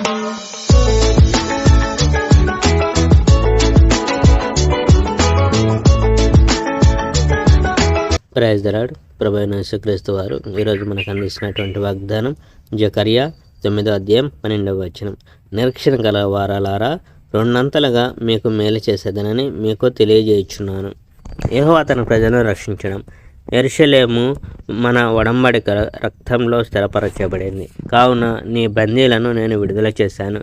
Praise the lord. ప్రభువైన యేసుక్రీస్తు వారు ఈరోజు మనకు అందిస్తున్నటువంటి వాగ్దానం జకర్యా 9వ అధ్యాయం 12వ వచనం. నిరీక్షణ గల వారలారా, రెండంతలుగా మీకు మేలు చేసేదనని మీకు తెలియజేయుచున్నాను. యెహోవా తన ప్రజలను రక్షించడం. యెరూషలేము మన ఒడంబడిక రక్తంలో స్థిరపరచబడింది. కావున నీ బందీలను నేను విడుదల చేశాను.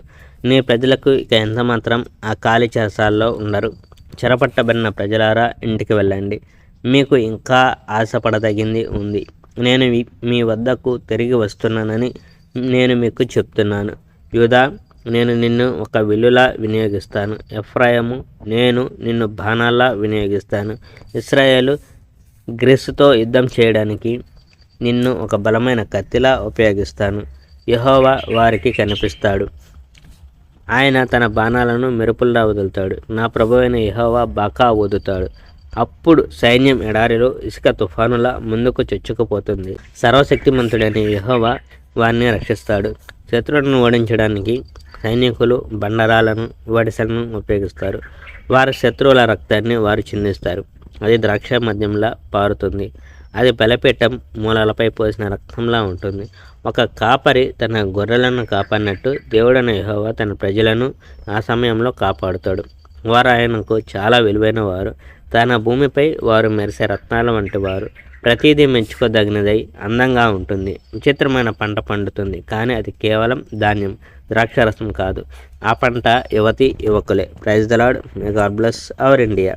నీ ప్రజలకు ఇక ఎంతమాత్రం ఆ ఖాళీ చెరసాల్లో ఉండరు. చెరపట్టబడిన ప్రజలారా, ఇంటికి వెళ్ళండి. మీకు ఇంకా ఆశపడదగింది ఉంది. నేను మీ వద్దకు తిరిగి వస్తున్నానని నేను మీకు చెప్తున్నాను. యూదా, నేను నిన్ను ఒక విల్లులా వినియోగిస్తాను. ఎఫ్రాయిము, నేను నిన్ను బాణాల్లా వినియోగిస్తాను. ఇశ్రాయేలు, గ్రీసుతో యుద్ధం చేయడానికి నిన్ను ఒక బలమైన కత్తిలా ఉపయోగిస్తాను. యెహోవా వారికి కనిపిస్తాడు. ఆయన తన బాణాలను మెరుపుల్లా వదులుతాడు. నా ప్రభువైన యెహోవా బాకా ఊదుతాడు. అప్పుడు సైన్యం ఎడారిలో ఇసుక తుఫానులా ముందుకు చొచ్చుకుపోతుంది. సర్వశక్తిమంతుడైన యెహోవా వారిని రక్షిస్తాడు. శత్రువులను ఓడించడానికి సైనికులు బండరాలను, వడిసెలను ఉపయోగిస్తారు. వారి శత్రువుల రక్తాన్ని వారు చిందిస్తారు. అది ద్రాక్ష మద్యంలా పారుతుంది. అది బలిపీఠం మూలలపై పోసిన రక్తంలా ఉంటుంది. ఒక కాపరి తన గొర్రెలను కాపాడినట్టు దేవుడైన యెహోవా తన ప్రజలను ఆ సమయంలో కాపాడుతాడు. వారు ఆయనకు చాలా విలువైన వారు. తన భూమిపై వారు మెరిసే రత్నాల వంటి వారు. ప్రతిదీ మెచ్చుకోదగినదై అందంగా ఉంటుంది. విచిత్రమైన పంట పండుతుంది, కానీ అది కేవలం ధాన్యం, ద్రాక్షారసం కాదు. ఆ పంట యువతి యువకులే. Praise the Lord. May God bless our India.